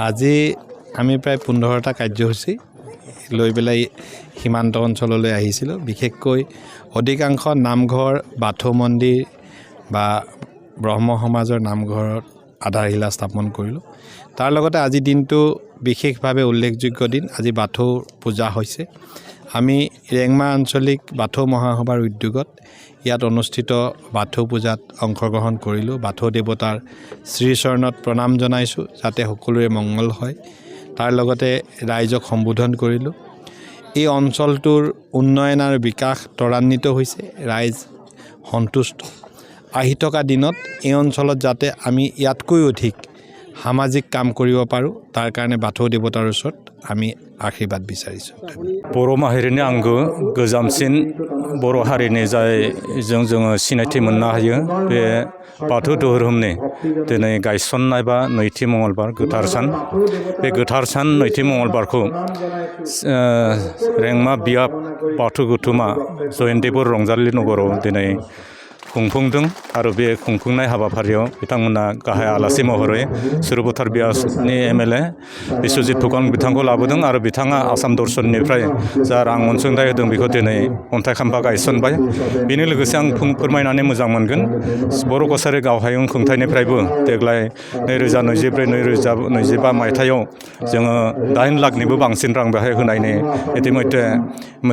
আজি আমি প্ৰায় 15টা কাৰ্যসূচী লৈ পেলাই সীমান্ত অঞ্চললৈ আহিছিলোঁ। বিশেষকৈ অধিকাংশ নামঘৰ, বাথৌ মন্দিৰ বা ব্ৰহ্ম সমাজৰ নামঘৰত আধাৰশিলা স্থাপন কৰিলোঁ। তাৰ লগতে আজি দিনটো বিশেষভাৱে উল্লেখযোগ্য দিন। আজি বাথৌ পূজা হৈছে। আমি ৰেংমা আঞ্চলিক বাথৌ মহাসভাৰ উদ্যোগত ইয়াত অনুষ্ঠিত বাথৌ পূজাত অংশগ্ৰহণ কৰিলোঁ। বাথৌ দেৱতাৰ শ্ৰীচৰণত প্ৰণাম জনাইছোঁ যাতে সকলোৰে মংগল হয়। তাৰ লগতে ৰাইজক সম্বোধন কৰিলোঁ। এই অঞ্চলটোৰ উন্নয়ন আৰু বিকাশ ত্বৰান্বিত হৈছে। ৰাইজ সন্তুষ্ট। আহি থকা দিনত এই অঞ্চলত যাতে আমি ইয়াতকৈ অধিক সামাজিক কাম কৰিব পাৰোঁ তাৰ কাৰণে বাথৌ দেৱতাৰ ওচৰত আমি आशीर्वाद বিচাৰিছোঁ। बर' माहारिनि आंगो गोजामसिन बर' हारिनि जाय जोङो सिनायथि मोननो हायो बे बाथौ धोरोमनि दिनै गायसननाय बा नैथि मंगलबार गोथार सान। बे गोथार सान नैथि मंगलबारखौ रेंमा बियाब बाथौ गौथुमा जयन्ती बर' रंजालि नगराव दिनै खुंफुंदों आरो बे खुंफुंनाय हाबाफारियाव बिथांमोना गाहाय आलासि महरै सुरभतार बियासनि एमएलए बिश्वजित फुकन बिथांखौ लाबोदों आरो बिथाङा आसाम दर्शननिफ्राय जा रां अनसुंथाइ होदों बेखौ दिनै अन्थाइ खाम्फा गायसनबाय। बेनि लोगोसे आं फोरमायनानै मोजां मोनगोन बर' कछारी गावहायुं खुंथाइनिफ्रायबो देग्लाय 2024-2025 मायथाइयाव जोङो 8 लाखनिबो बांसिन रां बेहाय होनायनि इतिमध्य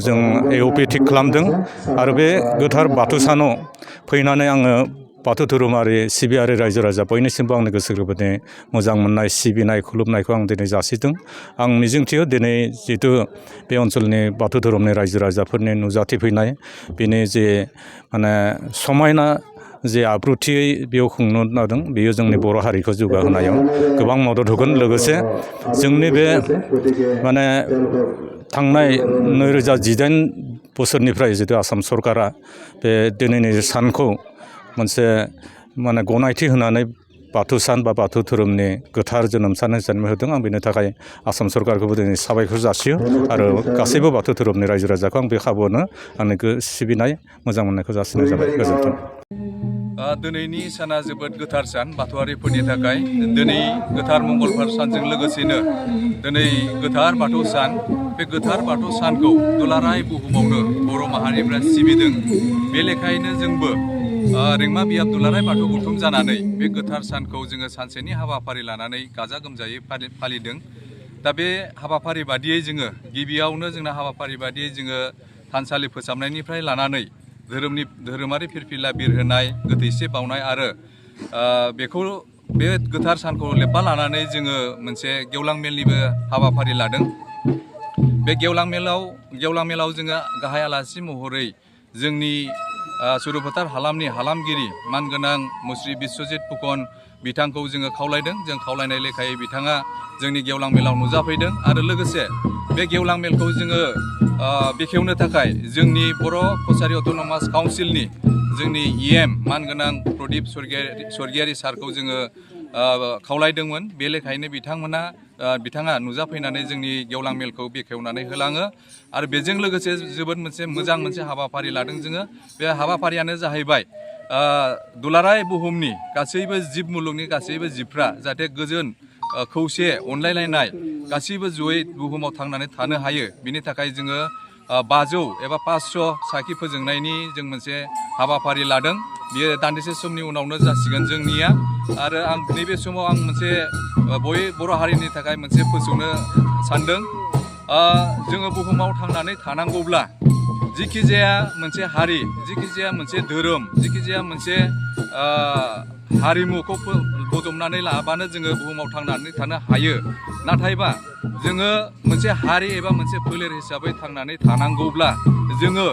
जों एअपि थिग खालामदों आरो बे गोथार बाथौ सानाव फैनानै आङो बाथौ धोरोमारि सिबियारि रायजो राजा बयनिसिमबो आंनि गोसो गोरबोनि मोजां मोननाय सिबिनाय खुलुमनायखौ आं दिनै जासिदों। आं मिजिंथियो दिनै जितु बे ओनसोलनि बाथौ धोरोमनि रायजो राजाफोरनि नुजाथिफैनाय बेनि जे माने समायना जे आब्रुथियै बेयाव खुंनो नादों बेयो जोंनि बर' हारिखौ जौगाहोनायाव गोबां मदद होगोन। लोगोसे जोंनि बे माने थांनाय 2018 बोसोरनिफ्राय जितु आसाम सरकारा बे दिनैनि सानखौ मोनसे माने गनायथि होनानै बाथौ सान बा बाथौ धोरोमनि गोथार जोनोम सान हिसाबै होदों। आं बेनि थाखाय आसाम सरकारखौबो दिनै साबायखर जासियो आरो गासैबो बाथौ धोरोमनि रायजो राजाखौ आं बे खाबुआवनो आंनि सिबिनाय मोजां मोननायखौ जासिनाय जाबाय। गोजोन्थों। दिनैनि साना जोबोद गोथार सान बाथौआरिफोरनि थाखाय। दिनै गोथार मंगलबार सानजों लोगोसेनो दिनै गोथार बाथौ सान। बे गोथार बाथौ सानखौ दुलाराय बुहुमावनो बर' माहारिफ्रा सिबिदों। बे लेखायैनो जोंबो रेंमा बियाब दुलाराय बाथौ गौथुम जानानै बे गोथार सानखौ जोङो सानसेनि हाबाफारि लानानै गाजा गोमजायै फालिदों। दा बे हाबाफारि बादियै जोङो गिबियावनो जोंना हाबाफारि बादियै जोङो थानसालि फोसाबनायनिफ्राय लानानै धोरोमारि फिरफिला बिरहोनाय, गोथैसि बावनाय आरो बेखौ बे गोथार सानखौ लोब्बा लानानै जोङो मोनसे गेवलां मेलनिबो हाबाफारि लादों। बे गेवलां मेलाव जोङो गाहाय आलासि महरै जोंनि सुरभतार हालामनि हालामगिरि मानगोनां मुस्रि बिश्वजित फुकन बिथांखौ जोङो खावलायदों। जों खावलायनाय लेखायै बिथाङा जोंनि गेवलां मेलाव नुजाफैदों आरो लोगोसे बे गेवलां मेलखौ जोङो बेखेवनो थाखाय जोंनि बर' कछारी अट'नमास काउन्सिलनि जोंनि इएम मानगोनां प्रदीप स्वर्गियारी सारखौ जोङो खावलायदोंमोन। बे लेखायैनो बिथाङा नुजाफैनानै जोंनि गेवलां मेलखौ बेखेवनानै होलाङो आरो बेजों लोगोसे जोबोद मोजां मोनसे हाबाफारि लादों जोङो। बे हाबाफारियानो जाहैबाय दुलाराय बुहुमनि गासैबो जिब मुलुगनि गासैबो जिबफ्रा जाहाथे गोजोन खौसे अनलायलायनाय गासैबो जयै बुहुमाव थांनानै थानो हायो। बिनि थाखाय जोङो 500 एबा 500 साखि फोजोंनायनि जों मोनसे हाबाफारि लादों। बियो दान्दिसे समनि उनावनो जासिगोन जोंनिया। आरो आं नैबे समाव आं मोनसे बर' हारिनि थाखाय मोनसे फोसावनो सानदों। जोङो बुहुमाव थांनानै थानांगौब्ला जिखि जाया मोनसे हारि, जिखि जाया मोनसे धोरोम, जिखि जाया मोनसे हारिमुखौ बजबनानै लाबानो जोङो बुहुमाव थांनानै थानो हायो। नाथायबा जोङो मोनसे हारि एबा मोनसे फोलेर हिसाबै थांनानै थानांगौब्ला जोङो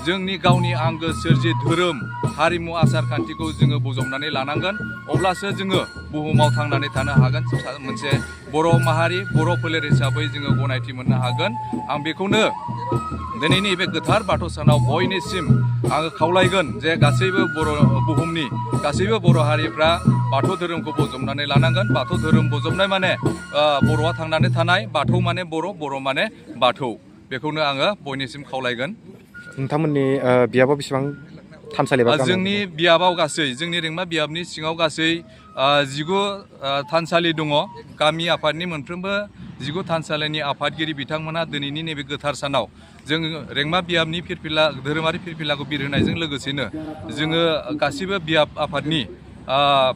जोंनि गावनि आंगो सोरजि धोरोम, हारिमु, आसार खान्थिखौ जोङो बजबनानै लानांगोन। अब्लासो जोङो बुहुमाव थांनानै थानो हागोन। मोनसे बर' माहारि, बर' फोलेर हिसाबै जोङो गनायथि मोननो हागोन। आं बेखौनो दिनैनि बे गोथार बाथौ सानाव बयनिसिम आङो खावलायगोन जे गासैबो बुहुमनि गासैबो बर' हारिफ्रा बाथौ धोरोमखौ बजबनानै लानांगोन। बाथौ धोरोम बजबनाय माने बर'आ थांनानै थानाय, बाथौ माने बर' माने बाथौ। बेखौनो आङो बयनिसिम खावलायगोन। नोंथांमोननि बियाबाव बेसेबां थानसालि बा जोंनि बियाबाव गासै जोंनि रेंमा बियाबनि सिङाव गासै 19 थानसालि दङ। गामि आफादनि मोनफ्रोमबो 19 थानसालिनि आफादगिरि बिथांमोना दिनैनि नैबे गोथार सानाव जों रेंमा बियाबनि फिरफिला धोरोमारि फिरफिलाखौ बिरहोनायजों लोगोसेनो जोङो गासिबो बियाब आफादनि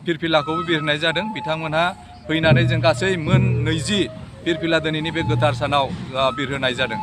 फिरफिलाखौबो बिरहोनाय जादों। बिथांमोनहा फैनानै जों गासै मोन 20 फिरफिला दिनैनि बे गोथार सानाव बिरहोनाय जादों।